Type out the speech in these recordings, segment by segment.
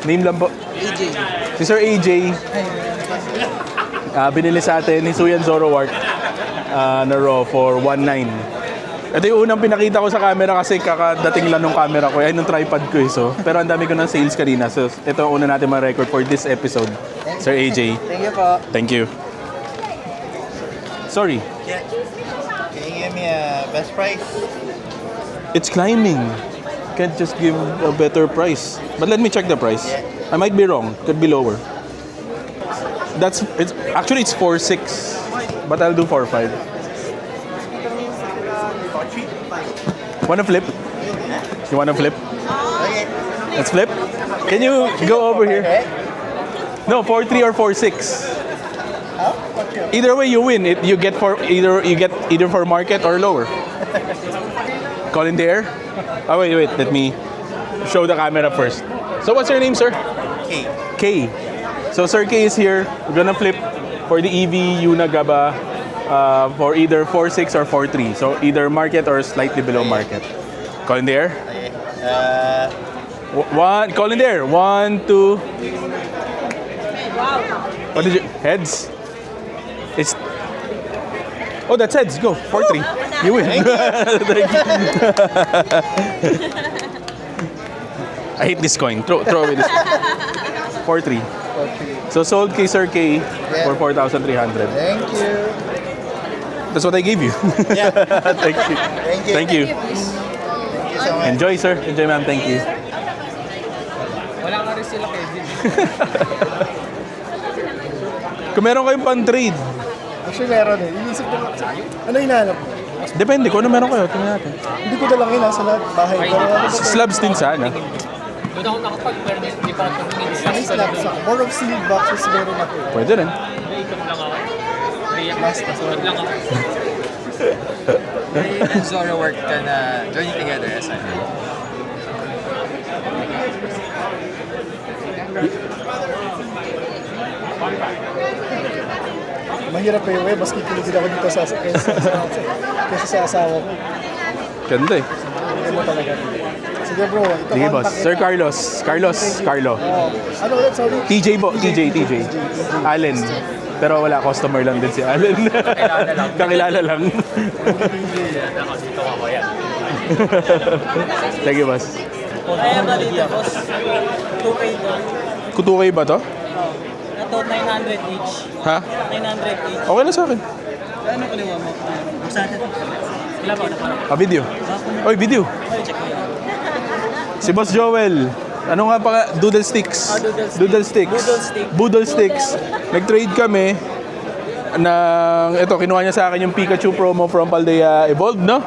Name lang po. AJ. Si Sir AJ. Binili sa atin ni Suyan Zoroark na RAW for 1.9. Ito yung unang pinakita ko sa camera kasi kakadating lang ng camera ko. Ay, nung tripod ko eh. So, pero ang dami ko ng sales kanina. So, ito ang una natin ma-record for this episode. Sir AJ. Thank you po. Thank you. Sorry. Yeah. Can you give me a best price? It's climbing. Can't just give a better price. But let me check the price. I might be wrong. Could be lower. It's 4.6. But I'll do 4.5. Wanna flip? You wanna flip? Okay. Let's flip. Can you go over here? No, 4.3 or 4.6. Either way, you win. You get either for market or lower. Call in the air. Oh wait. Let me show the camera first. So what's your name, sir? Okay. K. So Sir K is here. We're gonna flip for the EV Yuna Gaba for either 4.6 or 4.3. So either market or slightly below market. Call in the air. Okay. One. Call in the air. 1, 2. What did you? Heads. It's. Oh, that's heads. Go. 4.3. You win. Thank you. I hate this coin. Throw away this. 4.3. So sold kay Sir K for 4,300. Thank you. That's what I gave you. Yeah. Thank you. Thank you. Thank you. Thank you so much. Enjoy, sir. Enjoy, ma'am. Thank you. Wala nga rin sila, Kevin. Kung meron kayong pan-trade, Actually, meron eh. Inisip ko, ano hinahanap mo? depende kung ano meron kayo. Tingnan natin. Hindi ko dalang nasa lahat, bahay. Pero ano ba Slabs din sana. Doon ako nakapag-pero hindi pa ako tumingin sa may snaps ako. More of sealed boxes meron ako. Pwede rin. Hindi, ikot lang ako. Ikot lang ako. May Zoro work ka na joining together as a Mahirap pa yung web, mas kikiligin ako dito kaysa sa asawa ko. Ganda eh. Ano mo talaga. Sige bro, ito Sige boss. contact Sir kita. Carlos. Carlo. Oh. Ano ulit, sorry? TJ po. TJ. Allen. Pero wala, customer lang din si Allen. Kakilala lang. Thank you, boss. Kaya ba dito, boss? 2K to. Kutukay ba to? Ito, 900 each. Ha? 900 each. Okay lang sa akin. Ano kaliwa mo? Buksan natin. Wala pa. Video. Oy, video. Ay, check ko yan. Si Boss Joel. Ano nga pa? Doodle Sticks. Doodle stick. Boodle Sticks. Nag-trade kami ng ito, kinuha niya sa akin yung Pikachu promo from Paldea Evolved, no?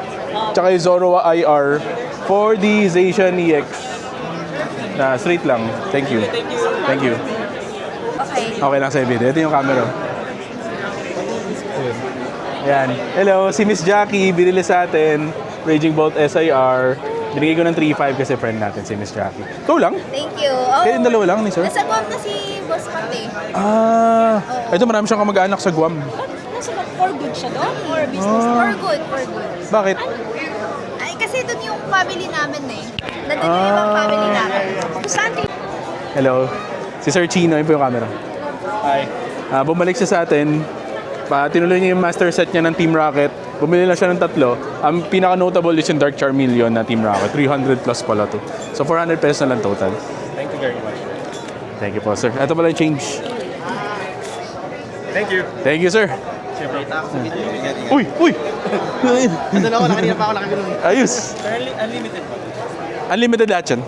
Tsaka yung Zoro IR for the Zacian EX. Na straight lang. Thank you. Thank you. Okay lang sa video. Ito yung camera. Ayan. Hello, si Miss Jackie, binili sa atin. Raging Bolt SIR. Binigay ko ng 3.5 kasi friend natin si Miss Jackie. Ikaw lang? Thank you. Oh, Kayo yung dalawa lang ni sir? nasa Guam na si Boss Pate. Ito marami siyang kamag-anak sa Guam. Nasa for good siya doon? For business? For good. Bakit? Ay, kasi doon yung family namin eh. Nandun yung ibang family namin. Saan kayo? Hello. Si Sir Chino, yun po yung camera. Hi. Bumalik siya sa atin. Tinuloy niya yung master set niya ng Team Rocket. Bumili lang siya ng 3. Ang pinaka-notable is yung Dark Charmeleon na Team Rocket. 300 plus pala to. So 400 pesos na lang total. Thank you very much. Thank you po, sir. Ito pala yung change. Thank you. Thank you, sir. Uy! Ano lang ako, nakanina pa ako nakagano'n. Ayos. Unlimited ba? Unlimited lahat yan.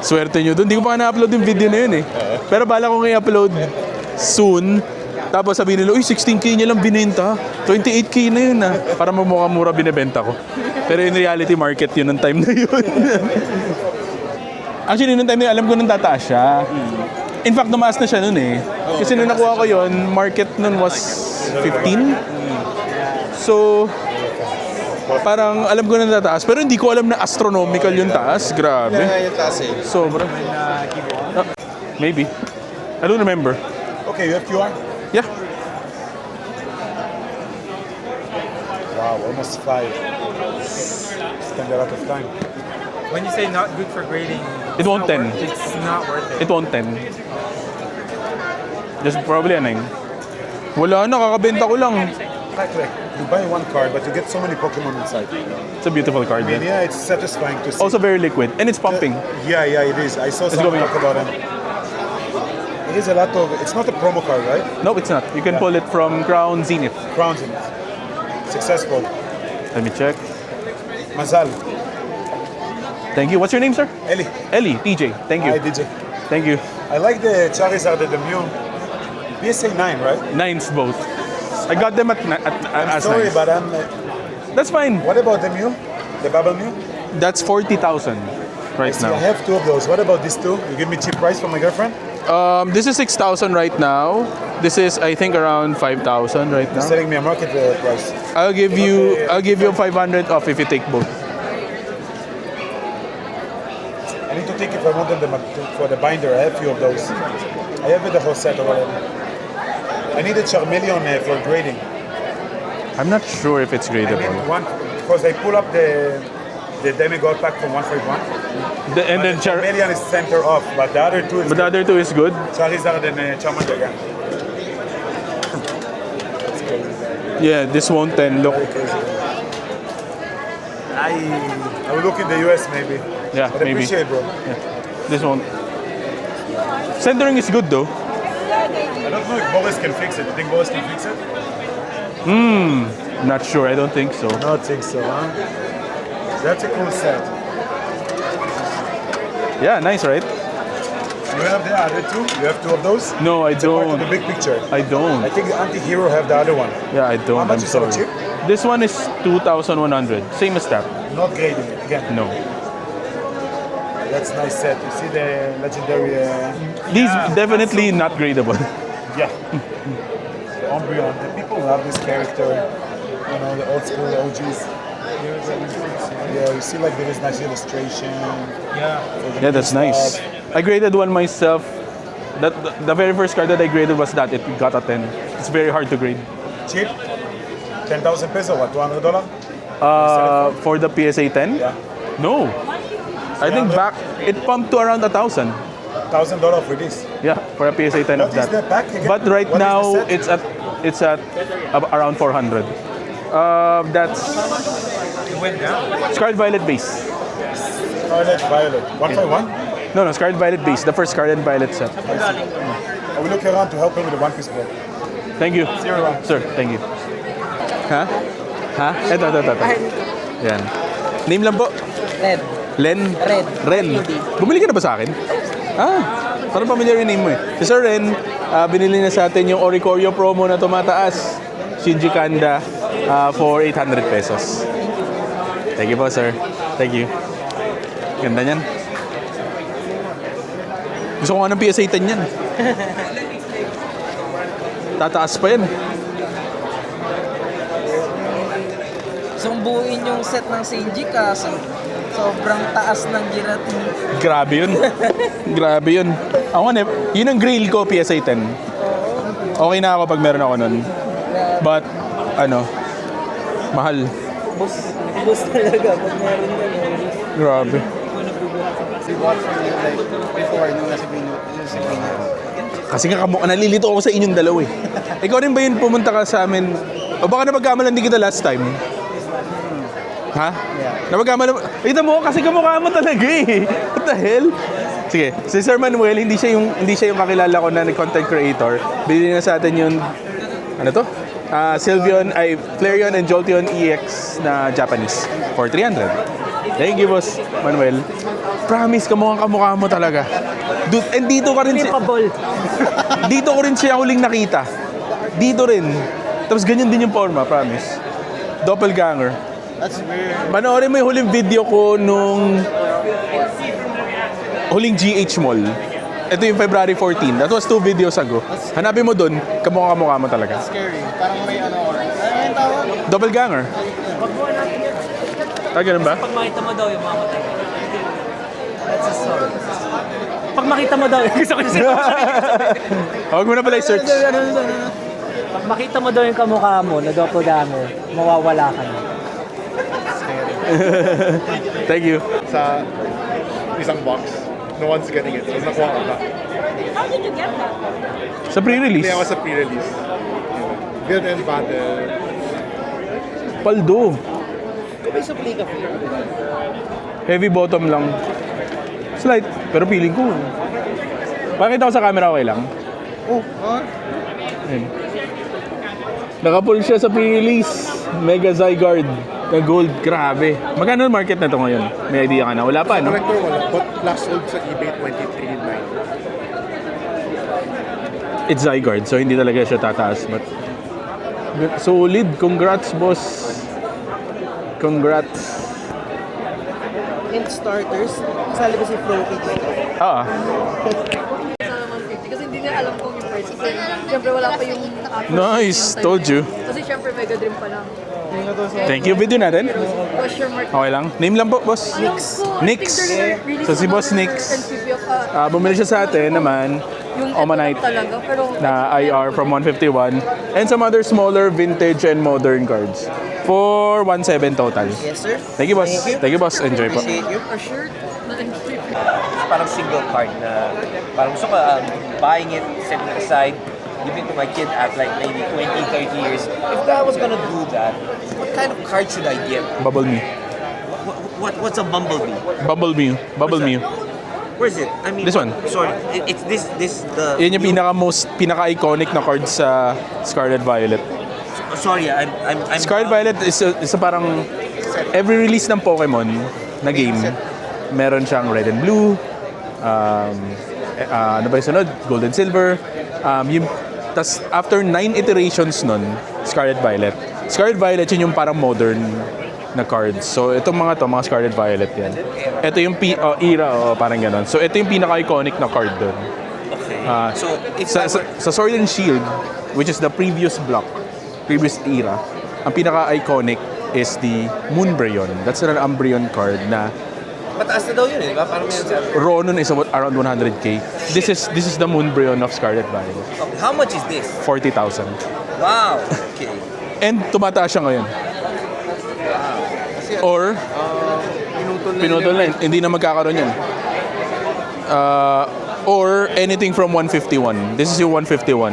Swerte nyo doon. Hindi ko pa na-upload yung video na yun eh. Pero bala ko i-upload soon. Tapos sabihin nila, uy, 16K niya lang binenta. 28K na yun para mura binibenta ko. Pero in reality, market yun ng time na yun. Actually, nung time na yun, alam ko nung tataas siya. In fact, tumaas na siya nun eh. Kasi nung nakuha ko yun, market nun was 15. So, parang alam ko na tataas. Pero hindi ko alam na astronomical yung taas. Grabe. Yung taas eh. Sobra. Maybe. I don't remember. Okay, you have QR? Yeah. Wow, almost 5. Spend a lot of time. When you say not good for grading, It won't 10. it's not worth it. It won't 10. Just probably ano yun. Wala na, kakabenta ko lang. Like you buy one card, but you get so many Pokemon inside. It's a beautiful card. I mean, Yeah. yeah, it's satisfying to see. Also very liquid. And it's pumping. Yeah, it is. I saw some going talk about it. It is a lot of. It's not a promo card, right? No, it's not. You can pull it from Crown Zenith. Crowns in it. Successful. Let me check. Mazal. Thank you. What's your name, sir? Eli. Ellie, TJ. Thank you. Hi, DJ. Thank you. I like the Charizard and the Mew. PSA 9, right? Nines both. I got them as Sorry, nines. but That's fine. what about the Mew? The Bubble Mew? That's 40,000 right See, I now. have two of those. What about these two? You give me cheap price for my girlfriend? This is 6,000 right now. This is I think around 5,000 right now. Selling me a market price. I'll give you 500 off if you take both. I need to think if I wanted them for the binder. I have a few of those. I have the whole set already. I need a Charmeleon for grading. I'm not sure if it's I need gradable. one because I pull up the Demigod pack from 151. And then Charmeleon is center off, but the other two is but the other two is good. Charizard and Charmander. Yeah. Yeah, this won't 10 look. Very crazy. I will look in the US maybe. Yeah, But I maybe. appreciate, bro. This won't. Centering is good though. I don't know if Boris can fix it. You think Boris can fix it? Not sure. I don't think so. I don't think so, huh? That's a cool set. Yeah, nice, right? You have the other two? You have two of those? No, I Part of the don't. big picture. I don't. I think the anti-hero have the other one. Yeah, I don't. How much I'm is it, sorry. cheap? This one is 2,100. Same as that. Not grading it again. No. That's nice set. You see the legendary. These definitely not gradable. Yeah. Umbreon. The people love this character. You know, the old school OGs. Yeah, you see like there is nice illustration. Yeah. Yeah, that's nice. I graded one myself. The very first card that I graded was that. It got a 10. It's very hard to grade. Cheap. 10,000 peso, what? $200? For the PSA 10? Yeah. No. I think back, it pumped to around 1,000. $1,000 for this. Yeah, for a PSA 10 What of is that. the pack again? But right What is now, the set? it's at around 400. That's It went down. Scarlet Violet base. Scarlet Violet. 151? No, Scarlet Violet base. The first Scarlet Violet set. I will look around to help him with the One Piece book. Thank you. Sir, thank you. Ha? Ha? Ito. Yan. Name lang po. Red. Len? Red. Ren. Bumili ka na ba sa akin? Ah, parang familiar yung name mo eh. Si Sir Ren, binili na sa atin yung Oricorio promo na tumataas. Shinji Kanda for 800 pesos. Thank you po, sir. Thank you. Ganda niyan. Gusto ko nga ng PSA 10 yan. Tataas pa yan. Sumbuin yung set ng Shinji kasi sobrang taas ng giratin. Grabe yun. Grabe yun. Ako na, yun ang grill ko, PSA 10. Okay na ako pag meron ako nun. But, mahal. Bus talaga pag meron ka nun. Grabe. We bought from you like before nung nasa Green. Kasi nga nalilito ako sa inyong dalawa eh. Ikaw rin ba yun pumunta ka sa amin? O baka napagkamalan din kita last time? Ha? Yeah. Napagkamalan mo? Ito mo, kasi kamukha mo talaga eh. What the hell? Sige, si Sir Manuel, hindi siya yung kakilala ko na content creator. Bili na sa atin yung, ano to? Flareon and Jolteon EX na Japanese for 300. Thank you, Boss Manuel. Promise, kamukha mo talaga. Dude, and dito ka rin dito ko rin siya huling nakita. Dito rin. Tapos ganyan din yung forma, promise. Doppelganger. That's weird. Panoorin mo yung huling video ko nung huling GH Mall. Ito yung February 14. That was 2 videos ago. Hanapin mo dun, kamukha mo talaga. Scary. Parang may ano yung tawag? Doppelganger. Ganun ba? Pag makita mo daw yung mamatay. That's a story. Pag makita mo daw, gusto ko siya. Huwag mo na pala i-search. Pag makita mo daw yung kamukha mo na doppelganger, mawawala ka na. Thank you. sa isang box. No one's getting it. So, nakuha ko na. Sa pre-release. Hindi ako sa pre-release. Build and battle. Paldo. Heavy bottom lang. Slight, pero feeling ko. Pakita ko sa camera, okay lang? Ayun. Nakapull siya sa pre-release. Mega Zygarde na gold. Grabe. Magkano ang market na to ngayon? May idea ka na? Wala pa, no? Collector wala. But last sold sa eBay 23.9. It's Zygarde, so hindi talaga siya tataas. But solid. Congrats, boss. Congrats. In starters, kasali ba si Floki dito? Ah, Kasi hindi niya alam kung yung price. Kasi syempre wala pa yung nice. Told you. Kasi syempre Mega Dream pa lang. Thank you. Video natin. Question mark. Okay lang. Name lang po, boss. Nix. So si Boss Nix. Bumili siya sa atin naman. Yung Omanite talaga. Pero na IR from 151 and some other smaller vintage and modern cards for 1.7 total. Yes, sir. Thank you, boss. Thank you, boss. Enjoy po. Appreciate you. a shirt na NCP. Parang single card na parang gusto ko buying it, setting it aside, giving to my kid at like maybe 20, 30 years. If I was gonna do that, what kind of card should I get? Bubble Mew. What's a Bumblebee? Bubble Mew. Bubble Mew. Where's it? I mean, This one. Sorry, it's this the. Yan yung pinaka-iconic na card sa Scarlet Violet. Sorry, I'm Scarlet Violet is a parang every release ng Pokemon na game, meron siyang red and blue, ano ba yung sunod? Gold and silver. Tas after 9 iterations nun, Scarlet Violet. Scarlet Violet yun yung parang modern na cards. So itong mga Scarlet Violet yan. Ito yung era, parang ganon. So ito yung pinaka-iconic na card doon. Okay. So if Sa Sword and Shield, which is the previous block, previous era, ang pinaka-iconic is the Moonbreon. That's an Umbreon card na mataas na daw yun, di ba? Parang yun sa... Ronon is around 100k. This is the Moonbreon of Scarlet Violet. Okay, how much is this? 40,000. Wow. Okay. And tumataas siya ngayon. Or pinutol na. Hindi na magkakaroon yan. Or anything from 151. This is yung 151.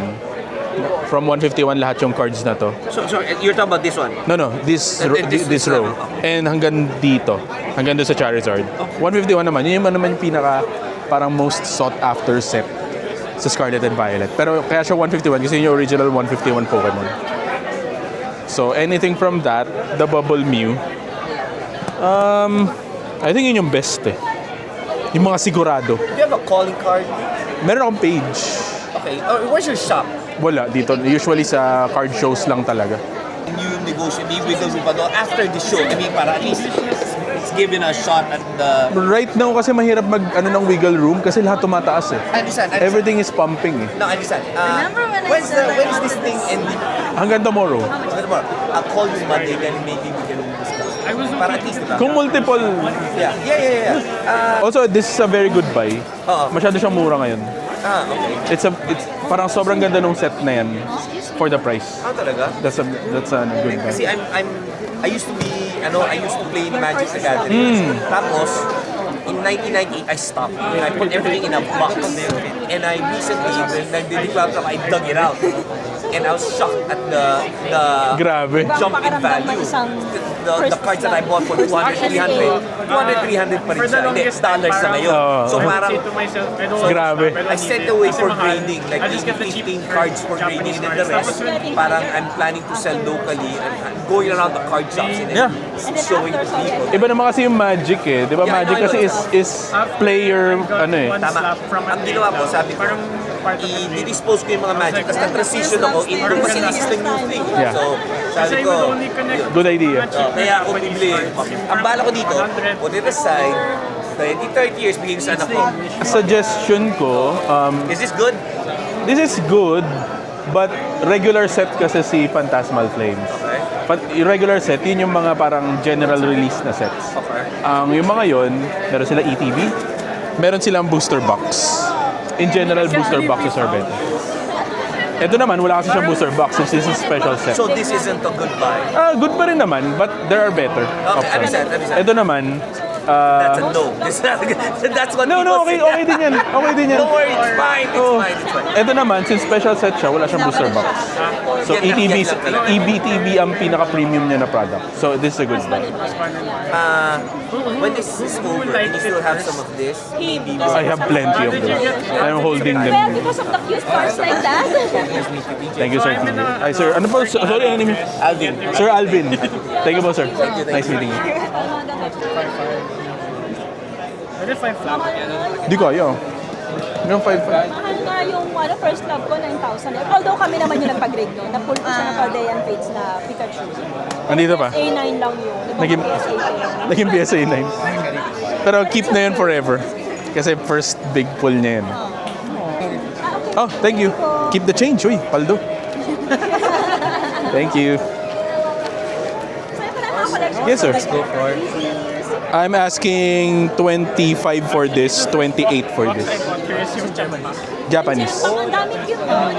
From 151 lahat yung cards na to. So you're talking about this one? No, this row. And hanggang dito. Hanggang doon sa Charizard. 151 naman. Yun yung naman yung pinaka parang most sought after set sa Scarlet and Violet. Pero kaya siya 151 kasi yun yung original 151 Pokemon. So anything from that, the Bubble Mew, I think yun yung best eh. Yung mga sigurado. Do you have a calling card? Meron akong page. Okay. Where's your shop? Wala, dito. Usually sa card shows lang talaga. You negotiate with the Rubado after the show. I mean, para at least it's given a shot at the... Right now kasi mahirap ng wiggle room kasi lahat tumataas eh. I understand. Everything is pumping eh. No, I understand. Remember when When is this thing ending? Hanggang tomorrow. Tomorrow. I'll call you Monday then maybe we can discuss. Para at least, diba? Kung multiple... Yeah. Also, this is a very good buy. Oo. Masyado siyang mura ngayon. Okay. It's parang sobrang ganda nung set na yan for the price. Talaga? That's a good buy. Kasi I used to play Magic the Gathering. Tapos, in 1998, I stopped. I put everything in a box. And I recently, when nag-declare up, I dug it out. And I was shocked at the Grabe. jump in value. The cards that I bought for 200, 300 pa rin siya. Hindi, dollars na ngayon. So parang, Grabe. I sent away for grading, like maybe 15 cards for grading, and then the rest, parang I'm planning to sell locally and I'm going around the card shops and then showing to people. Iba naman kasi yung Magic eh. Di ba Magic kasi is player, ano eh. Tama. Ang ginawa ko, sabi ko, i-dispose ko yung mga Magic, tapos na-transition ako into, kasi this is the new thing. Yeah. So, sabi ko, Good idea. kaya ako bibili. Ang bala ko dito, put it aside, 20, 30 years, bigay ko sa anak ko. Suggestion ko, Is this good? this is good, but regular set kasi si Phantasmal Flames. Regular set, yun yung mga parang general release na sets. Yung mga yon, meron sila ETB, meron silang booster box. In general, booster boxes are better. Ito naman, wala kasi siyang booster box since this is special set. So this isn't a good buy. Good pa rin naman, but there are better Okay, options. understand. Ito naman, That's a no. That's what no, people say. okay din yan. Okay din yan. Don't worry, it's fine. It's Oh. fine. It's fine. Ito naman, since special set siya, wala siyang booster box. So EBTB ang pinaka-premium niya na product. So this is a good buy. When this is over, and you still have some of this, maybe I have plenty of them. I'm holding them. Well, because of the cute parts like that. Thank you, Sir TV. Ay, sir, ano po? Sorry, ano name? Alvin. Sir Alvin. Thank you po, sir. Nice meeting you. Pwede 5 flap. Di ko, ayaw. Yung 5. Mahal nga yung first love ko, 9,000. Although kami naman yung nagpag-grade no. Na-pull ko siya ng Paldean Fates na Pikachu. Andito pa. A9 lang yun. Naging, naging PSA 9. Pero keep na yun forever. Kasi first big pull niya yun. Oh, thank you. Keep the change, uy. Paldo. Thank you. Yes, sir. go for it. I'm asking 25 for this, 28 for this. Curious yung Japanese. Japanese. Ang dami cute no.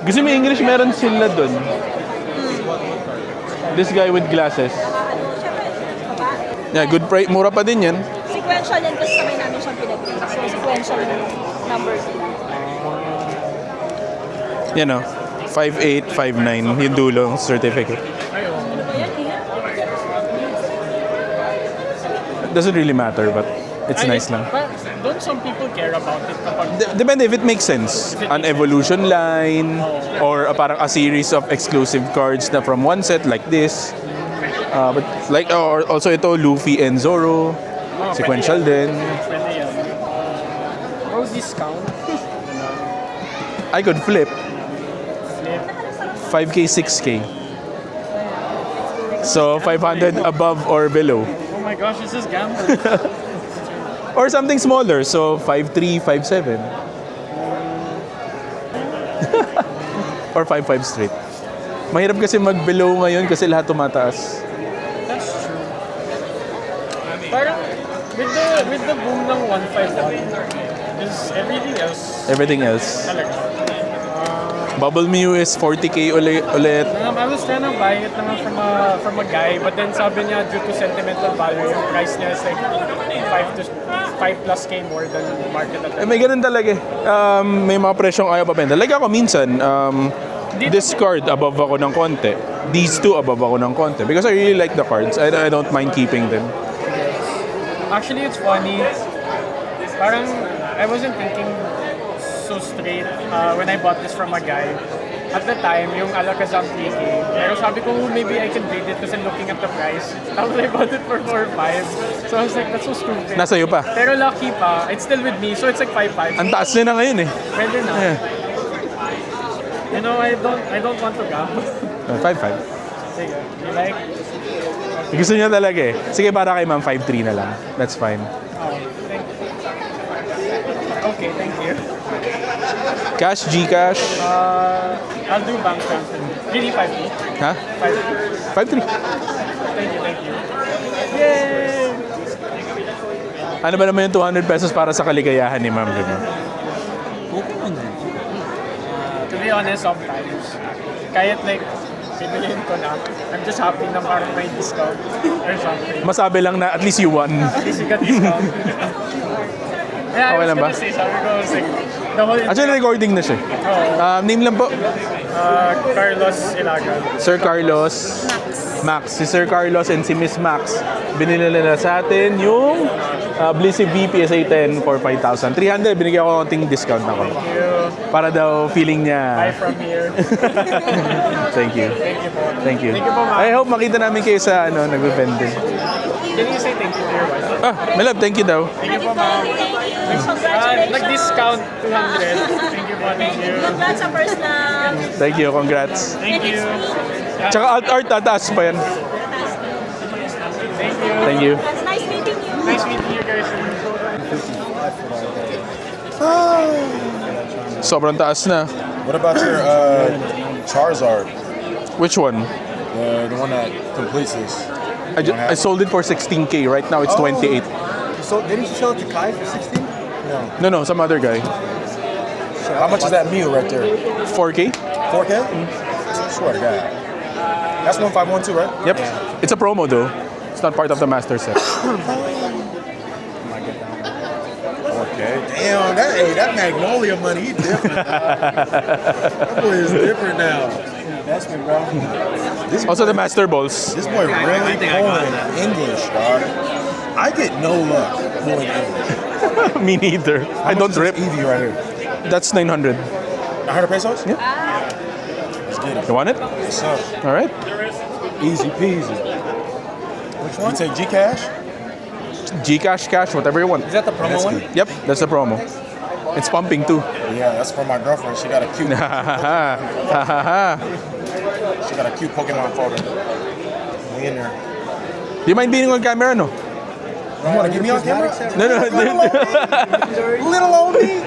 Gusto mo English, meron sila dun. This guy with glasses. Yeah, good price. Mura pa din yan. Sequential yan kasi sabay namin siyang pinag-grade. So sequential yung number nila. Yan o. 5.8, 5.9. Yung dulong certificate. Doesn't really matter, but it's nice lang. But don't some people care about it kapag Depende if it makes sense. An evolution line or parang a series of exclusive cards na from one set like this. But like or also ito Luffy and Zoro. Sequential din. pwede yan. Or discount. I could flip. 5K, 6K. So 500 above or below. Oh my gosh, this is gamble. Or something smaller, so 5'3", 5'7". Or 5'5" straight. Mahirap kasi mag-below ngayon kasi lahat tumataas. That's true. Parang with the boom ng 151 is everything else Everything else. talaga. Bubble Mew is 40K ulit. I was trying to buy it naman from a guy, but then sabi niya due to sentimental value, yung price niya is like 5 plus K more than market at May ganun talaga eh. May mga presyong ayaw pabenta. Like ako minsan, this card above ako ng konti. These two above ako ng konti. Because I really like the cards. I don't mind keeping them. Actually, it's funny. Parang I wasn't thinking so straight when I bought this from a guy. At the time, yung Alakazam 3K. Pero sabi ko, maybe I can trade it kasi looking at the price. Tapos I bought it for 4 or 5. So I was like, that's so stupid. Nasa iyo pa. Pero lucky pa, it's still with me. So it's like 5-5. Ang taas na ngayon eh. Pwede na. Yeah. You know, I don't want to gamble. 5'5". Sige, you like? Gusto niya talaga eh. Sige, para kay ma'am, 5'3" na lang. That's fine. Okay, thank you. Cash, Gcash. I'll do bank transfer. Really 5K? Ha? 5K. 5'3". Thank you. Yay! Ano ba naman yung 200 pesos para sa kaligayahan ni ma'am? Diba? To be honest, sometimes, kahit like, bibilihin ko na, I'm just happy na parang may discount or something. Masabi lang na at least you won. At least you got discount. Yeah, Okay I was lang ba? gonna say, sabi ko, like, the whole... Actually, recording na siya. Name lang po. Carlos Ilagan. Sir Carlos. Max. Si Sir Carlos and si Miss Max. Binili nila sa atin yung Blissey V PSA 10 for 5,000. 300, binigyan ko konting discount ako. Para daw feeling Bye niya. from here. Thank you. Thank you po. Thank you. Thank you po, ma'am. I hope makita namin kayo sa nag-vending. Can you say thank you to your wife? My love, thank you daw. Thank you po, ma'am. Nag-discount 200. Thank you po, thank you. Congrats sa first love. Thank you, congrats. Thank you. Tsaka alt art, tataas pa yan. Thank you. Thank you. Nice meeting you. Nice meeting you guys. Sobrang taas na. What about your Charizard? Which one? The one that completes this. I sold it for 16K. Right now, it's 28. So, didn't you sell it to Kai for 16? No, some other guy. How much is that meal right there? 4K? 4K? Swear to God. That's 1512, right? Yep. It's a promo though. It's not part of the master set. Okay. Damn, that Magnolia money, he different. That boy is different now. That's me, bro. Also the master balls. This boy really pulling English, dog. I get no luck pulling English. Me neither. I don't rip. Eevee right here. That's 900. 100 pesos? Yeah. Let's get it. You want it? What's up? All right. Easy peasy. Which one? You take Gcash? Gcash, cash, whatever you want. Is that the promo one? Yep, that's the promo. It's pumping too. Yeah, that's for my girlfriend. She got a cute. Ha ha ha. She got a cute Pokemon photo. We in there. Do you mind being on camera, no? You want to get me on camera? No. Little old me.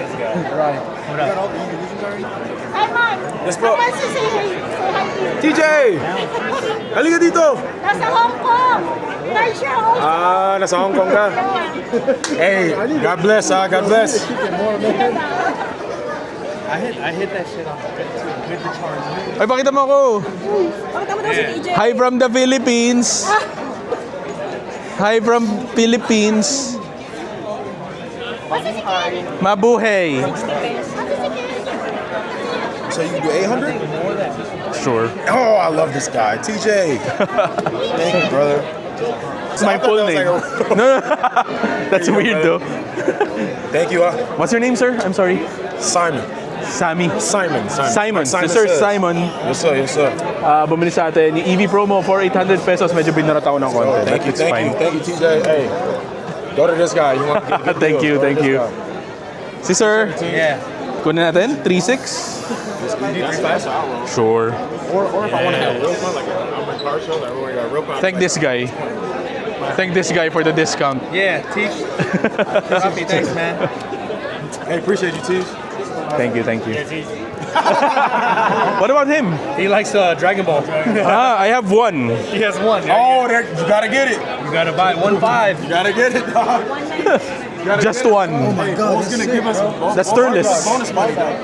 Hi, Mark! Yes, bro. Someone to say hi. Say hi to you. TJ! Halika dito! Nasa Hong Kong! Nice your home! Nasa Hong Kong ka. Hey, God bless, God bless. I hit that shit off with the charge. Ay, pakita mo ako. Pakita mo daw si TJ. Hi from the Philippines. Hi from Philippines. Mabuhay. So you can do 800? Sure. Oh, I love this guy. TJ. Thank you, brother. It's my full name. No. That's weird though. Thank you. What's your name, sir? I'm sorry. Simon. Sammy. Simon. Simon. Like Sir says. Simon. Yes, sir. Yes, sir. Bumili sa atin yung EV promo for 800 pesos. Medyo binarat ako ng konti. Thank you, It's thank fine. you. Thank you, TJ. Hey, go to this guy. You want to get a good Thank deal. you, Go to thank this you. guy. Si sir, Yeah. kunin natin. 3.6. You do 3.5? Sure. Or if I want to have a real fun, like I'm in car show, like we got a real fun. Thank this guy. Thank this guy for the discount. Yeah, Teach. Happy, thanks, man. Hey, appreciate you, T. Thank you. What about him? He likes Dragon Ball. I have one. He has one. Oh, you gotta get it. You gotta buy 1.5. You gotta get it, dog. Just one. Oh my God, Bull's gonna give us That's Turnless. bonus money, dog.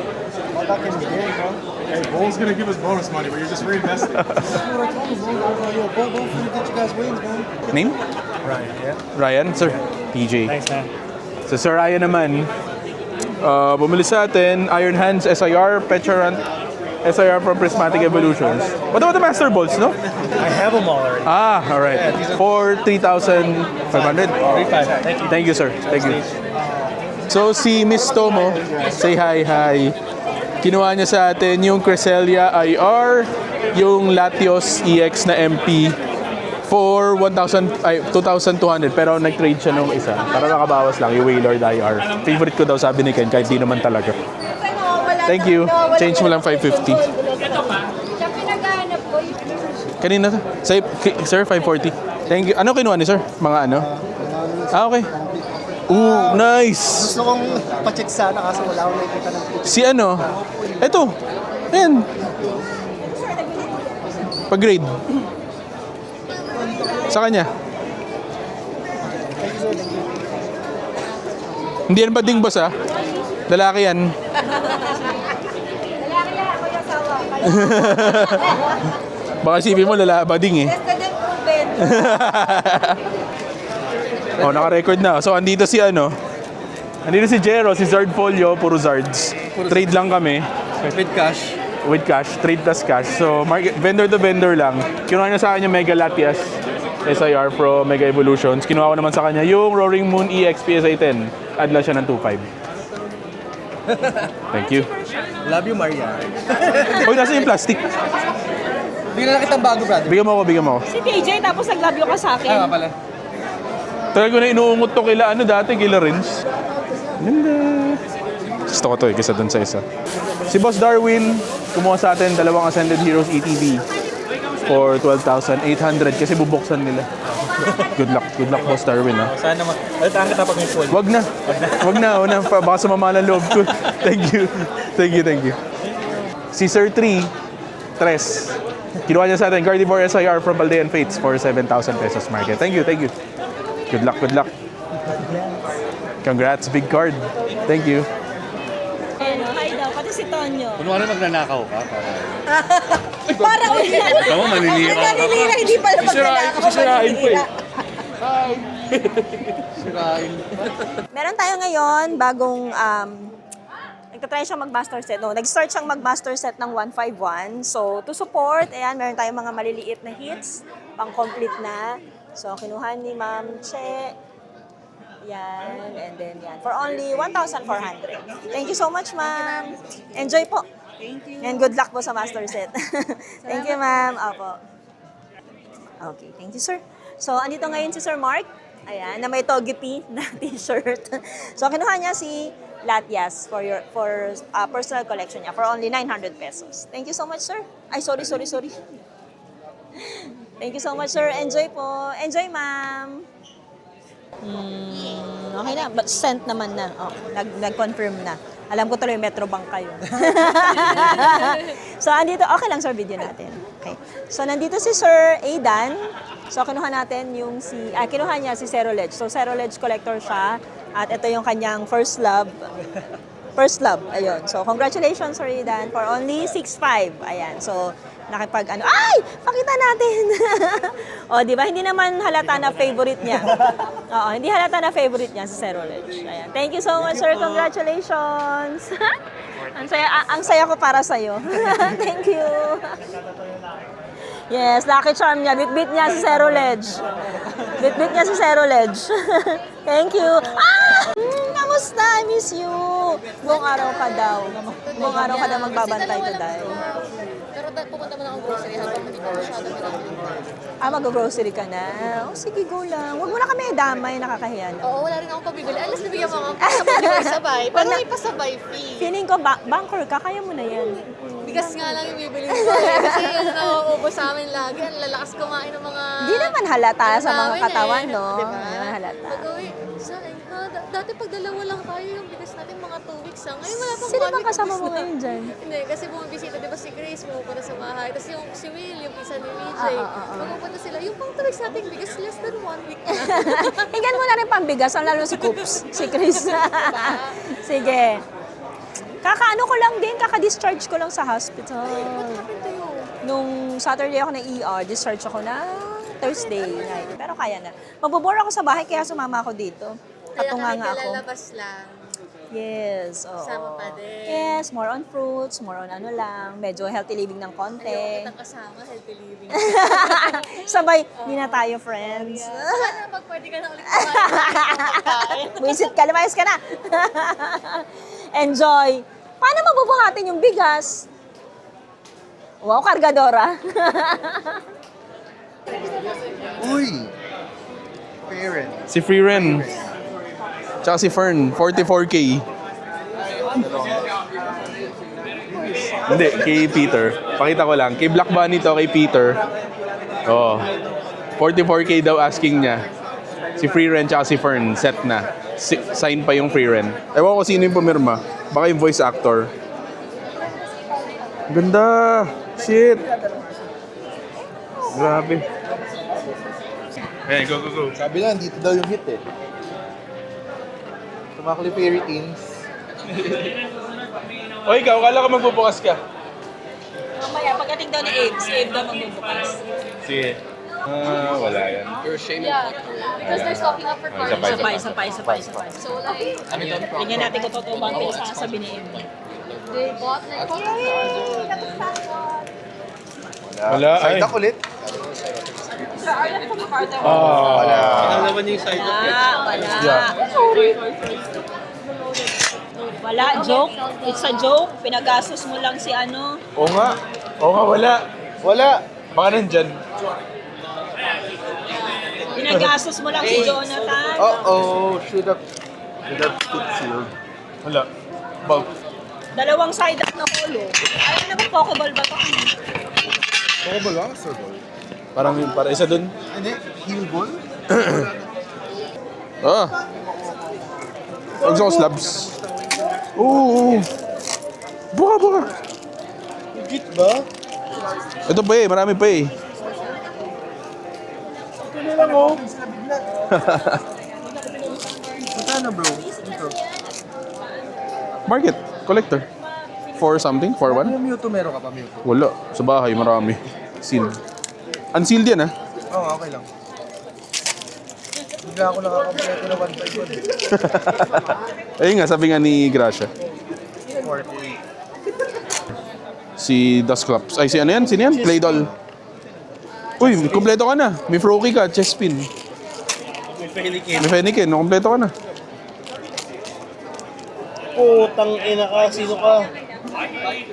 Hey, Bull's gonna give us bonus money, but you're just reinvesting. Name? Right, yeah. Ryan, sir. PJ. Thanks, man. So Sir Ryan naman, bumili sa atin, Iron Hands, SIR, Pecharunt, SIR from Prismatic Evolutions. What about the Master Balls, no? I have them all already. Alright. For 3,500. 3.5. Thank you. Thank you, sir. Thank you. So, si Miss Tomo, say hi. Kinuha niya sa atin yung Cresselia IR, yung Latios EX na MP for 2,200. Pero nag-trade siya nung isa. Para nakabawas lang, yung Wailord IR. Favorite ko daw, sabi ni Ken, kahit di naman talaga. Thank you. Change mo lang 550. Siya pinaghahanap ko yung Kanina to? Sir, 540. Thank you. Ano kinuha ni sir? Mga ano? Okay. Ooh, nice. Gusto kong pa-check sana kasi wala akong nakikita ng picture. Si ano? Eto. Ayan. Pag-grade. Sa kanya. Hindi yan bading boss ah. Lalaki yan. lalaki lang ako yung asawa. Baka isipin mo lalaki bading eh. Tested and proven. Oh, naka-record na. So, andito si ano? Andito si Jero, si Zard Folio, puro Zards. Trade lang kami. With cash. With cash, trade plus cash. So, vendor to vendor lang. Kinuha niya sa kanya Mega Latias SIR Pro Mega Evolutions. Kinuha ko naman sa kanya yung Roaring Moon EX PSA 10. Add lang siya ng 2.5. Thank you. Love you, Maria. Uy, nasa yung plastic. Bigyan na kitang bago, brother. Bigyan mo ako. Si TJ, tapos nag-love you ka sa akin. Nga pala. Tagal ko na inuungot to kila kila Rins. Ganda. Gusto ko to kaysa dun sa isa. Si Boss Darwin, kumuha sa atin dalawang Ascended Heroes ATV for 12,800 kasi bubuksan nila. Good luck Boss Darwin ha. Sana alitaan kita pag may full. Wag na. Baka sumama ng loob ko. Thank you. Si Sir 3, Tres. Kinuha niya sa atin Gardevoir SIR from Paldean Fates for 7,000 pesos market. Thank you. Good luck. Congrats, big card. Thank you. Hi daw. si Tonyo. Kunwari magnanakaw ka, para. Para ulit. Ikaw mo, maniniwa ka. Nanilira, hindi pala magnanakaw. Sisirain po eh. Sirain. Meron tayo ngayon bagong nagtatry siyang mag-master set. No, nag-start siyang mag-master set ng 151. So, to support, ayan, meron tayong mga maliliit na hits, pang-complete na. So, kinuha ni Ma'am Che. Yan, and then yan. For only 1,400. Thank you so much, Ma'am. Enjoy po. Thank you. And good luck po sa master set. Thank you, Ma'am. Opo. Okay, thank you, sir. So, andito ngayon si Sir Mark. Ayan, na may Togepi na t-shirt. So, kinuha niya si Latias for personal collection niya for only 900 pesos. Thank you so much, sir. Ay, sorry. Thank you so much, sir. Enjoy po. Enjoy, ma'am. Okay na. But sent naman na. Oh, nag-confirm na. Alam ko tuloy Metrobank kayo. So, andito. Okay lang, sir, video natin. Okay. So, nandito si Sir Aidan. So, kinuha natin kinuha niya si Cerulege. So, Cerulege collector siya. At ito yung kanyang first love. Ayun. So, congratulations, Sir Aidan, for only 6.5. Ayan. So, ay! Pakita natin! O, di ba? Hindi naman halata na favorite niya. Oo, hindi halata na favorite niya si Cerulege. Ayan. Thank you so much, sir. Congratulations! ang saya ko para sa'yo. Thank you! Yes, lucky charm niya. Bit-bit niya si Cerulege. Thank you. Kamusta? I miss you. Buong araw ka daw. Magbabantay today. Pero pupunta mo na akong grocery habang hindi pa masyado marami. Mag-grocery ka na? O, sige, go lang. Huwag mo na kami damay, nakakahiya na. Oo, wala rin akong pabibili. Alas nabigyan mo ako pasabay. Pero may pasabay fee. Feeling ko, banker ka, kaya mo na yan. Bigas nga lang yung bibili ko. Kasi yun na nauubos sa amin lagi. Ang lalakas kumain ng mga... Hindi naman halata sa mga namin katawan, eh. no? Diba? Hindi naman halata. Pag-uwi, dati pag dalawa lang tayo yung bigas natin mga 2 weeks lang. Ngayon wala pang Sino 1 bang week kasama bigas mo na. ngayon dyan? Hindi, kasi bumibisita, di ba si Grace, pumupunta sa bahay. Tapos yung si Will, yung isa ni VJ, pumupunta sila. Yung pang 2 weeks nating bigas, less than 1 week na. Hinggan mo na rin pambigas, ang lalo si Coops, si Chris. Sige. Kakaano ko lang din, kaka-discharge ko lang sa hospital. What happened to you? Nung Saturday ako na ER, discharge ako na Thursday night. Pero kaya na. Mabubore ako sa bahay, kaya sumama ako dito. Katunga nga ako. Lalabas lang. Yes, oo. Kasama pa din. Yes, more on fruits, more on ano lang, medyo healthy living ng konti. Ayaw kitang kasama, healthy living. Sabay, hindi na tayo friends. Sana pag pwede ka na ulit kumain. Buisit ka, lumayas ka na. Enjoy. Paano mabubuhatin yung bigas? Wow, kargadora. Uy! Parent. Si Free Ren. Tsaka si Fern, 44K. Hindi, kay Peter. Pakita ko lang. Kay Black Bunny to, kay Peter. Oh. 44K daw asking niya. Si Free Ren tsaka si Fern, set na. Sign pa yung Free Ren. Ewan ko sino yung pumirma. Baka yung voice actor. Ganda! Shit! Grabe. Ayan, go. Sabi lang, dito daw yung hit eh. Tumakli fairy teens. O ikaw, kala ka magbubukas ka. Mamaya, pagdating daw ni Abe daw magbubukas. Sige. Wala yan. Yeah, because they're stocking up for cards. Sabay. So like, Tingnan natin kung totoo ba ang pinagsasabi ni Abe. they bought like Wala, ay. Side up ulit. Wala. Alam niyo yung side up. Wala, joke. It's a joke. Pinagastos mo lang si ano. Oo nga, wala. Baka nandyan. Pinagastos mo lang si Jonathan. Uh-oh, should have put sealed. Wala. Bag. Dalawang side up na holo. Ayaw naman Pokeball ba ito? Pokeball lang, sir ball. Para isa dun. Hindi, heel ball? Huwag ko slabs. Oo. Buka. Legit ba? Ito pa eh, marami pa eh. Ito na lang oh. Magkano bro? Dito. Market, collector. 4 something? 4-1? Yung Mewtwo meron ka pa, Mewtwo? Wala. Sa bahay, marami. Sealed. Unsealed yan, ah. Oo, okay lang. Bigla ako nakakampleto na 151. Ayun nga, sabi nga ni Gracia. 48. Si Dusclops. Ay, si ano yan? Sino yan? Playdoll. Uy, kompleto ka na. May Froakie ka, Chespin. May Pelican. May Fennekin, kompleto ka na. Putang ina ka, sino ka?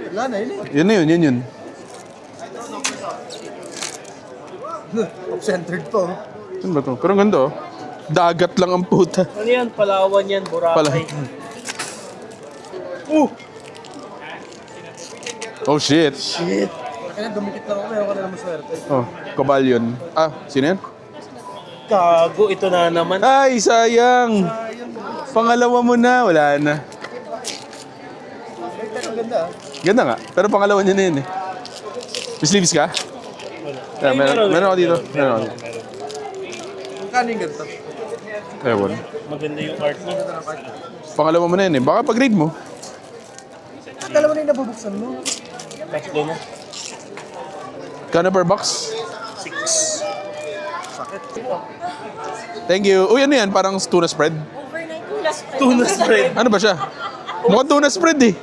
Wala na, yun eh. Yun na yun, yun yun. Off-centered to. Ano ba to? Pero ang ganda, oh. Dagat lang ang puta. Ano yan? Palawan yan, Boracay. Oh, shit. Kaya dumikit lang ako, meron ka na naman swerte. Oh, Cobalion. Ah, sino yan? Gago, ito na naman. Ay, sayang. Pangalawa mo na, wala na. Ang ganda ah. Ganda nga, pero pangalawa niya na yun eh. May sleeves ka? Yeah, meron ako dito. Meron ako dito. Kano yung ganito? Ewan. Maganda yung art niya. Pangalawa mo na yun eh. Baka pag-grade mo. Dalawa na yung nabubuksan mo. Tatlo na. Kano per box? 6. Sakit. Thank you. Uy, ano yan? Parang tuna spread? Tuna spread. Ano ba siya? Mukhang tuna spread eh.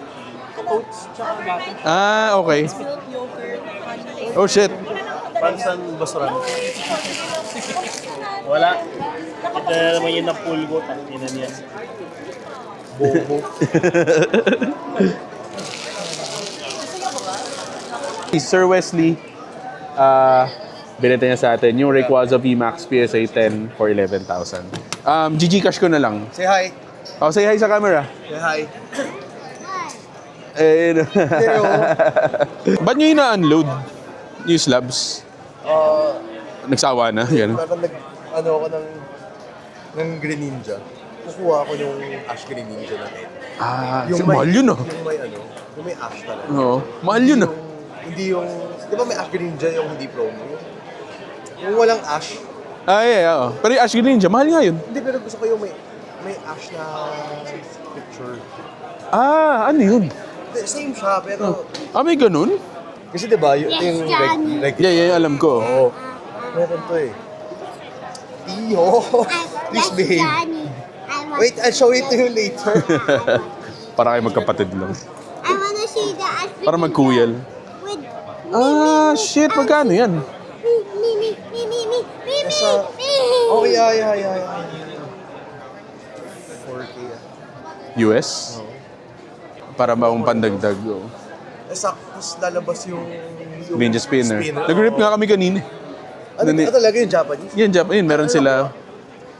Ah, okay. Oh shit. Pansan Basran. Wala. Ito na naman yun na pulgo. Tanginan yan. Bobo. Sir Wesley, binenta niya sa atin yung Rayquaza VMAX PSA 10 for 11,000. GG cash ko na lang. Say hi. Oh, say hi sa camera. Say hi. Eh, ba't nyo ina-unload yung slabs? Nagsawa na, yan. Parang ano ako ng Green Ninja. Kukuha ko yung Ash Green Ninja natin. Ah, mahal yun oh. Yung may Ash talaga. Oo, mahal yun oh. Hindi yung, di ba may Ash Green Ninja yung hindi promo? Yung walang Ash. Ah, yeah, oo. Pero yung Ash Green Ninja, mahal nga yun. Hindi, pero gusto ko yung may Ash na picture. Ah, ano yun? Same siya, pero... Ah, may ganun? Kasi di ba, yung Yeah, alam ko. Oo. Meron to eh. Tiyo, please behave. Wait, I'll show it to you later. Para kayo magkapatid lang. I wanna see the ice cream. Para magkuyal. With Ah, shit, magkano yan? me. Oh, yeah. 4K US? Para maong pandagdag. Oh. Tapos lalabas yung Ninja Spinner. Nag-rip nga kami kanina. Ano talaga yung Japanese? Yan, Japan. Meron sila.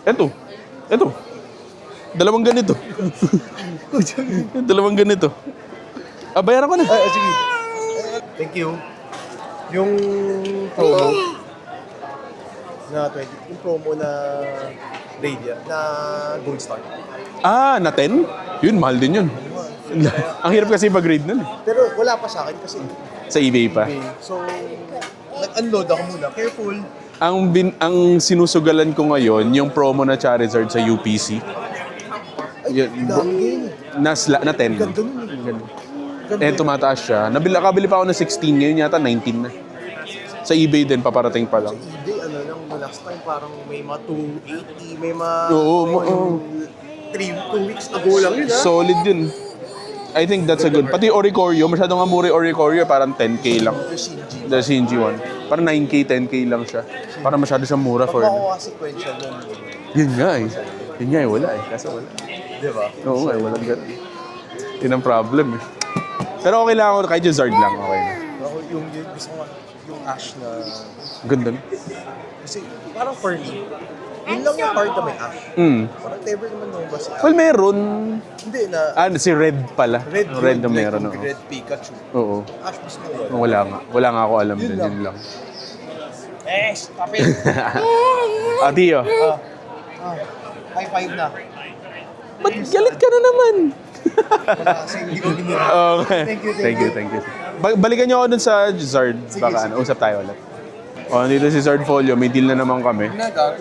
Eto. Dalawang ganito. Dalawang ganito. Ah, bayaran ko na. Sige. Thank you. Yung promo na 20, yung promo na Radiant, na Gold Star. Ah, na 10? Yun, mahal din yun. Ang hirap kasi mag-grade nun. Pero wala pa sa akin kasi Sa eBay pa. so nag-unload ako muna. Careful. Ang sinusugalan ko ngayon, yung promo na Charizard sa UPC. Dami game. Na 10. Ganda nun eh. Eh, tumataas siya. Nakabili pa ako ng 16, ngayon yata 19 na. Sa eBay din, paparating pa lang. eBay, ano lang, last time parang may mga 280, may mga... Oo. 2 weeks ago lang yun, ha? Solid yun. I think that's a good. Pati Oricorio, masyado nga mura yung Oricorio, parang 10K lang. The Shinji one. Parang 9K, 10K lang siya. Parang masyado siyang mura for... Makuha sequential nun. Yun nga eh, wala eh. Kaso wala. Di ba? Oo nga, walang ganun. Yun ang problem eh. Pero okay lang ako, kahit yung Zard lang, okay na. Ako yung gusto ko yung Ash na... Ganda. Kasi parang for me, yun lang yung part na may Ash. Parang never naman lumabas si Ash. Well, meron. Hindi na... Si Red pala. Red na like meron. yung Red Pikachu. Oo. Ash mismo Wala nga. Wala nga ako alam din. Yun lang. Stop it! Tio. High five na. Ba't galit ka na naman? Wala kasi hindi ko ginira. Okay. Thank you. Balikan niyo ako dun sa Zard. Baka usap tayo ulit. Dito si Zard Folio. May deal na naman kami. Gago.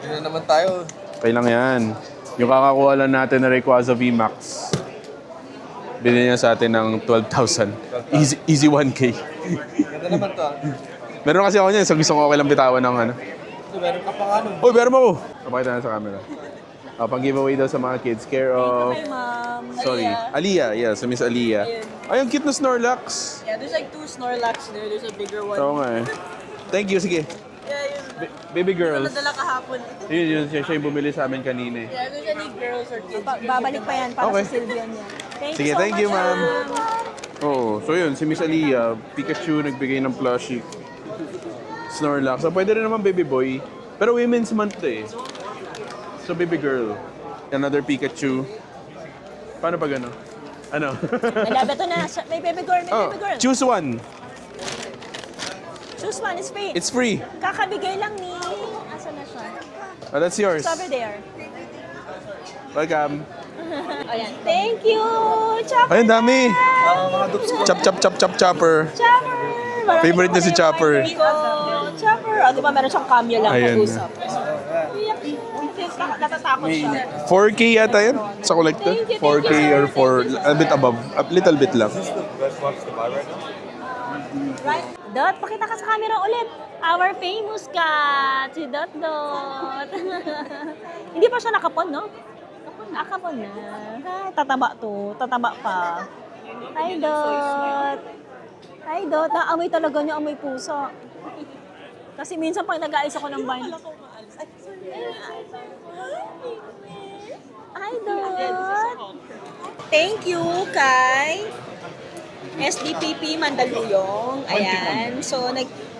Yun na naman tayo. Okay lang yan. Yung kakakuha lang natin na Rayquaza VMAX. Binili niya sa atin ng 12,000. Easy 1K. Ganda naman to. Meron kasi ako niyan, so gusto ko okay lang bitawan ng ano. Meron ka pa ano. Uy, meron mo ako! Papakita na sa camera. Pang-giveaway daw sa mga kids. Care of... Hi, Ma'am. Sorry. Aliyah. Yeah, sa Miss Aliyah. Ay, ang cute na Snorlax. Yeah, there's like 2 Snorlax there. There's a bigger one. Oo nga eh. Thank you, sige. Yeah, yun. Baby girls. Nadala kahapon. Yun, siya yung bumili sa amin kanina eh. Yeah, there's any girls or kids. Babalik pa yan para Okay. sa Sylvian yan. Sige, thank you, ma'am. Oo, so yun, si Miss Aliyah, Pikachu nagbigay ng plushie. Snorlax. So, pwede rin naman baby boy. Pero women's month to eh. So, baby girl. Another Pikachu. Paano pag ano? Ano? Nalabato na. May baby girl, may baby girl. Choose one. Choose one, it's free. It's free. Kakabigay lang ni... Asan na siya? Oh, that's yours. It's over there. Welcome. Ayan. Thank you! Chopper! Ayun, dami. Mga dups ko. Chopper. Chopper! Marami Favorite na si ko Chopper. Chopper! O, di ba meron siyang cameo lang Ayan. pag-usap. Natatakot siya. 4K yata yan sa collector. 4K or 4, a bit above. A little bit lang. Right? Dot, pakita ka sa camera ulit. Our famous cat, si Dot Dot. Hindi pa siya nakapon, no? Nakapon na. Ay, tataba to. Tataba pa. Hi, Dot. Hi, Dot. Naamoy talaga niya, amoy pusa. Kasi minsan pag nag-aayos ako ng vine. Hi, Dot. Thank you kay SDPP Mandaluyong. Ayan.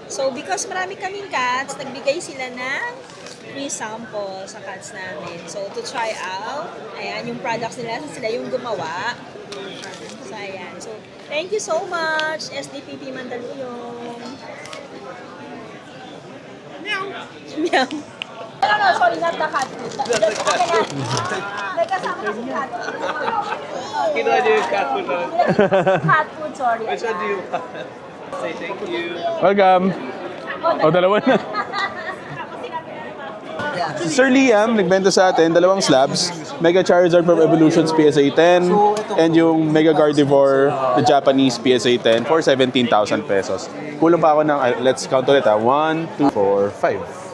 So because marami kaming cats, nagbigay sila ng free sample sa cats namin. So to try out, ayan, yung products nila, sila yung gumawa. So ayan. So thank you so much, SDPP Mandaluyong. Meow. Meow. No, sorry, not the cat food. May kasama kasi cat food. Kinuha niyo yung cat food naman. Cat food, sorry. Which one do you want? Say thank you. Welcome. Oh, dalawa na. Sir Liam, nagbenta sa atin, 2 slabs. Mega Charizard from Evolutions PSA 10 and yung Mega Gardevoir, the Japanese PSA 10 for 17,000 pesos. Kulang pa ako ng, let's count ulit 1, 2, 4, 5.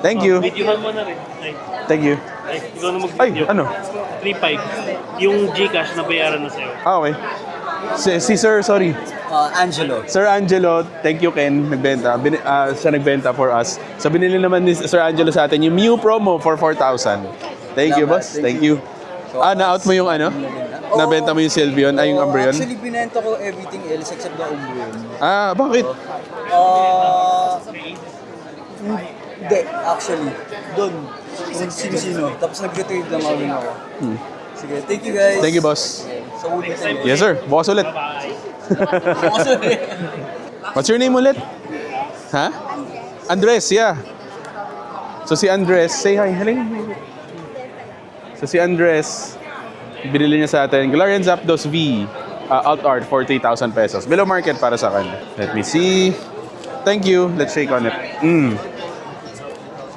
Thank you. Videohan mo na rin. Ay, Thank you. ikaw na Ay, mag-video. ano? 3.5. Yung Gcash na bayaran na sa'yo. Okay. Si Sir, sorry. Angelo. Sir Angelo, thank you Ken, nagbenta. Siya nagbenta for us. So binili naman ni Sir Angelo sa atin yung Mew promo for 4,000. Thank you, boss. Thank you. Na-out mo yung ano? Nabenta mo yung Sylveon, ay yung Umbreon? Actually, binenta ko everything else except the Umbreon. Ah, bakit? Hindi, actually. Doon. Kung sino-sino. Tapos nag-retrade lang ako. Sige, thank you guys. Thank you, boss. Sa ulitin. Yes, sir. Bukas ulit. What's your name ulit? Ha? Andres, yeah. So si Andres, say hi. Halika. So si Andres, binili niya sa atin, Galarian Zapdos V, Alt Art, 40,000 pesos. Below market para sa kanya. Let me see. Thank you. Let's shake on it.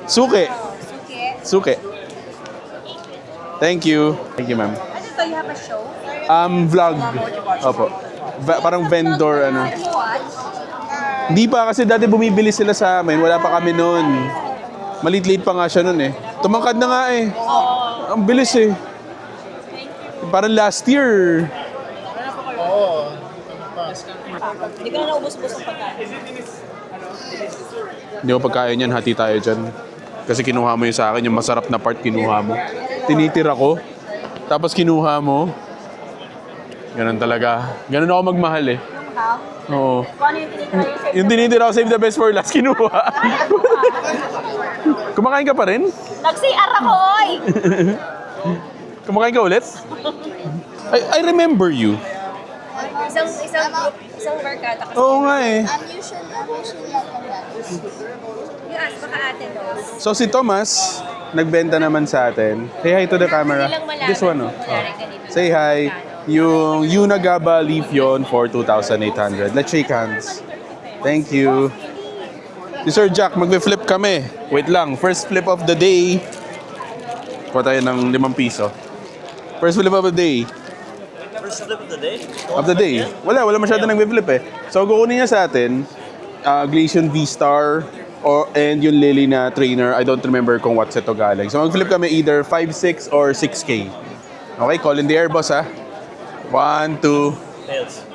Suke. Suke. Thank you. Thank you, ma'am. Ano to, you have a show? Vlog. Opo. Parang vendor, ano. Hindi pa kasi dati bumibili sila sa amin. Wala pa kami noon. Malit-late pa nga siya noon eh. Tumangkad na nga eh. Ang bilis eh. Parang last year. Hindi ko na naubos-ubos ang pagkain. Hindi ko pagkain yan. Hati tayo dyan. Kasi kinuha mo yung sa akin. Yung masarap na part kinuha mo. Tinitira ko. Tapos kinuha mo. Ganun talaga. Ganun ako magmahal eh. Oo. Kung ano yung tinitira yung save Yung tinitira ko, save the best for last, kinuha. Kumakain ka pa rin? Nag-CR ako, oy! Kumakain ka ulit? I remember you. Isang barkada kasi. Oo nga eh. I'm usually like that. You ask baka ate Rose. So si Thomas, nagbenta naman sa atin. Say hi to the camera. This one, oh. Say hi. Yung Unagaba Leafeon for 2,800. Let's shake hands. Thank you. Si Sir Jack, magbe-flip kami. Wait lang. First flip of the day. Kuha tayo ng 5 piso. First flip of the day. flip of the day? of the day. Wala masyado nagbe-flip eh. So kukunin niya sa atin, Glacian V-Star and yung Lily na trainer. I don't remember kung what set to galing. So mag-flip kami either 5-6 or 6K. Okay, call in the air, boss ha. 1, 2. Tails.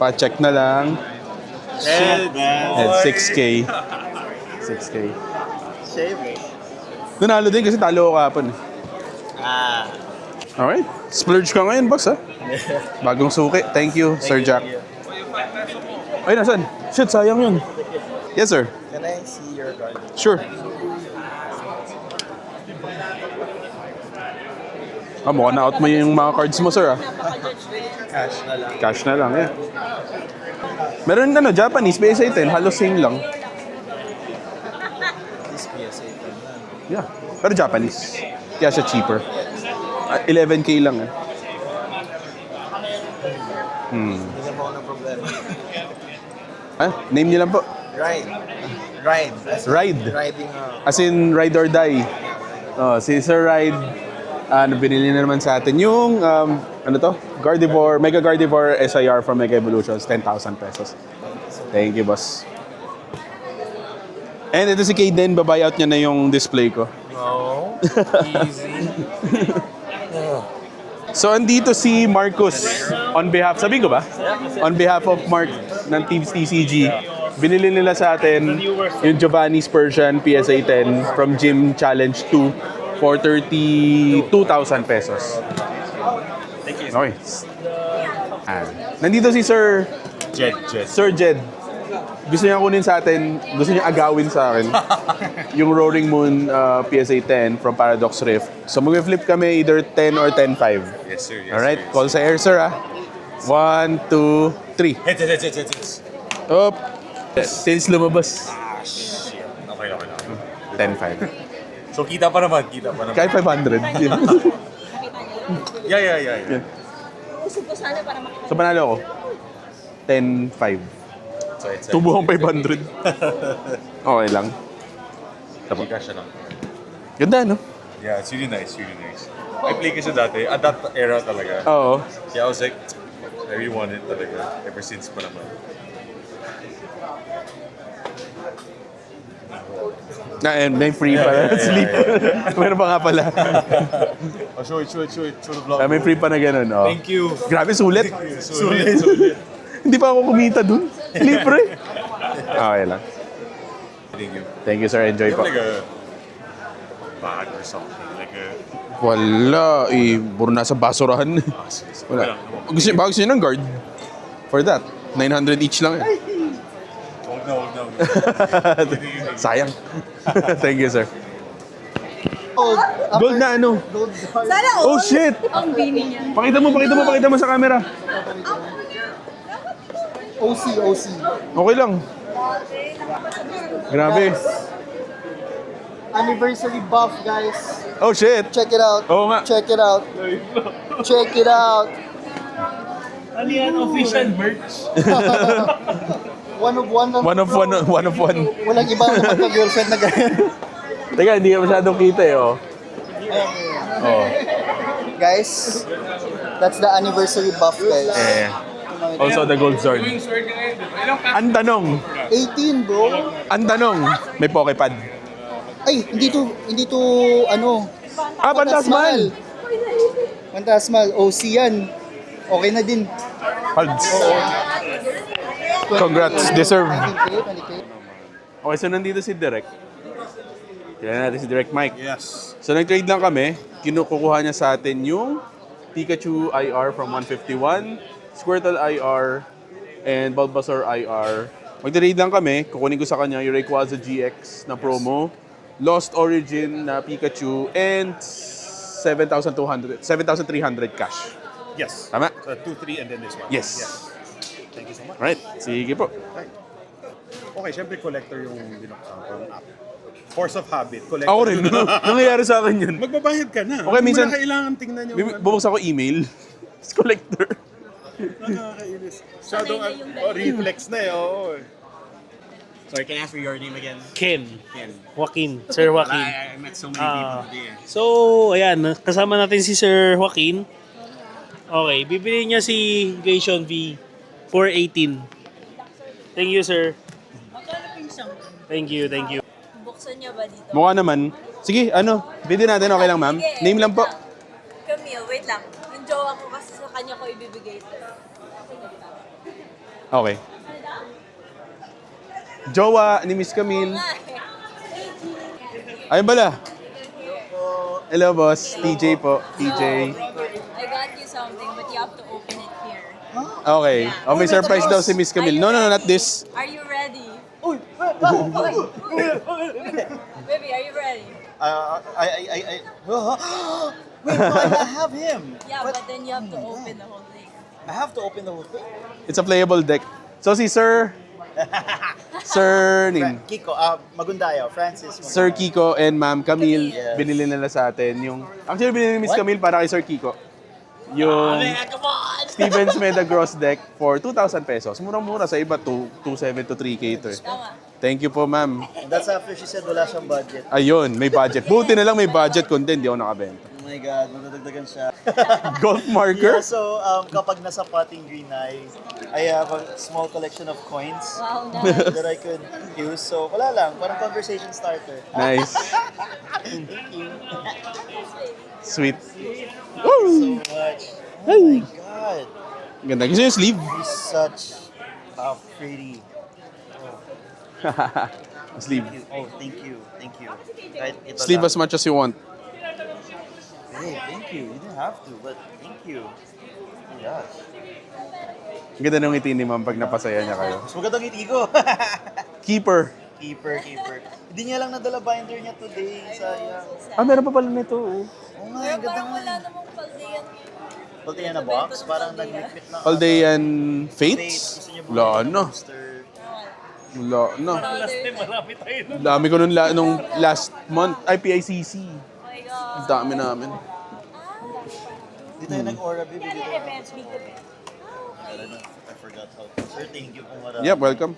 Pa-check na lang. Heads. And 6K. 6K. Save. Nanalo din kasi talo ko kapon. Ah. Alright. Splurge ka ngayon, boss ha. Bagong suki. Thank you, Sir Jack. Ay, nasan? Shit, sayang yun. Yes, sir. Can I see your card? Sure. Mukhang na-out mo yung mga cards mo, sir, ah. Cash na lang. Cash na lang, yeah. Meron Japanese, PSA 10, halos same lang. This PSA card na. Yeah. Pero Japanese. Kaya siya cheaper. 11K lang, eh. Hindi naman ako ng problema. Name niyo lang po. Ride. Ride. Riding As in, ride or die. Oh, si Sir Ride, binili na naman sa atin yung, Gardevoir, Mega Gardevoir SIR from Mega Evolutions, 10,000 pesos. Thank you, boss. And ito si Kaden, babuyout niya na yung display ko. No. Easy. So, andito si Marcus on behalf, sabihin ko ba? On behalf of Mark ng Teams TCG, binili nila sa atin yung Giovanni's Persian PSA 10 from Gym Challenge 2 for 32,000 pesos. Thank you. Okay. Nandito si Sir Jed. Gusto niya kunin sa atin, gusto niya agawin sa akin yung Roaring Moon PSA 10 from Paradox Rift. So mag-flip kami either 10 or 10-5. Yes, sir. Yes, Alright, sir. call sa air, sir, ah. 1, 2, 3. Hits. Up. Sales lumabas. Shit. Okay. 10-5. So, kita pa naman. Kahit 500. Yeah. Usog ko sana para makita. So, panalo ako. 10-5. So, it's Tubuhang 500. Okay lang. Chika siya lang. Ganda, no? Yeah, it's really nice. I play kasi dati, at that era talaga. Oo. Kaya I was like, I really want it talaga. Ever since pa naman. And may free pa. Sleep. Meron pa nga pala. Oh, show it. Show the vlog. May free pa na ganun, oh. Thank you. Grabe, sulit. Sulit. Hindi pa ako kumita dun. Libre. Okay lang. Thank you. Thank you, sir. Enjoy You po. have like a bag or something. Wala. Puro nasa basurahan. Wala. Gusto niyo ng guard? For that. 900 each lang eh. Huwag na. Sayang. Thank you, sir. Gold na ano? Sana Oh, shit! ang bini niya. Pakita mo sa camera. OC. Okay lang. Grabe. Anniversary buff, guys. Oh, shit! Check it out. Oo nga. Check it out. Ano yan? Official merch? One of one. One of one. Walang iba ang magka-girlfriend na ganyan. Teka, hindi ka masyadong kita eh, oh. Oh. Guys, that's the anniversary buff, guys. Eh. Also the gold sword. Ang tanong, 18, bro. may Pokepad. Ay, hindi to ano. Pantasmal! Pantasmal. OC yan. Okay na din. Hugs. Congrats, deserve. 20K. Okay, so nandito si Direk. Kailan natin si Direk Mike. Yes. So nag-trade lang kami. Kinukuha niya sa atin yung Pikachu IR from 151, Squirtle IR, and Bulbasaur IR. Mag-trade lang kami. Kukunin ko sa kanya yung Rayquaza GX na promo, Lost Origin na Pikachu, and 7,300 cash. Yes. Tama? So 2, 3, and then this one. Yes. Thank you so much. Alright, sige po. Okay, syempre collector yung binuksan ko yung app. Force of habit. Collector. Ako rin. Nangyayari sa akin yun. Magbabayad ka na. Okay, minsan- Hindi mo na kailangan tingnan yung... Bubuksan ko email. Collector. Nakakainis. Shadow reflex na eh. Oo. Sorry, can I ask for your name again? Ken. Ken. Joaquin. Sir Joaquin. I met so many people today. So, ayan. Kasama natin si Sir Joaquin. Okay, bibili niya si Glacion V 418. Thank you, sir. Thank you, thank you. Buksan niya ba dito? Mukha naman. Sige, ano? Video natin, okay lang ma'am? Sige, Name lang po. Camille, wait lang. Yung jowa ko kasi sa kanya ko ibibigay ito. Okay. Jowa ni Miss Camille. Ayun pala. Hello boss, TJ po. TJ. I got you something, but you have to open it here. Okay. Oh, may surprise daw si Miss Camille. No, not this. Are you ready? Uy! Baby, are you ready? Wait, no, I have him. Yeah, but then you have to open the whole thing. I have to open the whole thing. It's a playable deck. So si Sir name. Kiko, Magundayo, Francis. Sir Kiko and Ma'am Camille, Yes. binili nila sa atin yung... Actually, binili ni Miss Camille para kay Sir Kiko. Yung Stevens Metagross deck for 2,000 pesos. Murang-mura sa iba, 2.7 to 3K ito eh. Thank you po, ma'am. And that's after she said wala siyang budget. Ayun, may budget. Buti na lang may budget content, di ako nakabenta. Oh my God, madadagdagan siya. Golf marker? Yeah, so kapag nasa potting green I have a small collection of coins Wow, nice. that I could use. So wala lang, parang conversation starter. Nice. Thank you. Sweet. So much. Oh my God. Ganda. Gusto yung sleeve? He's such a pretty. Sleeve. Oh, thank you. Thank you. Kahit ito Sleeve lang. as much as you want. Hey, thank you. You didn't have to, but thank you. Oh my gosh. Ang ganda ng ngiti ni ma'am pag napasaya niya kayo. Mas magandang ngiti ko. Keeper. Keeper. Hindi niya lang nadala binder niya today. Sayang. Ah, meron pa pala nito. Oh. Oo nga, ang ganda nga. Wala namang paldiyan. Paltiyan na box, parang nag-liquid na. Paldean Fates? Gusto niyo Wala bumili ng na. booster? Wala na. Last time, marami tayo nun. Dami ko nung last month. Ay, PICC. Oh my God. Ang dami namin. Di tayo nag-aura, baby. Di tayo Event, big event. I forgot how to. Sir, thank you po marami. Yep, welcome.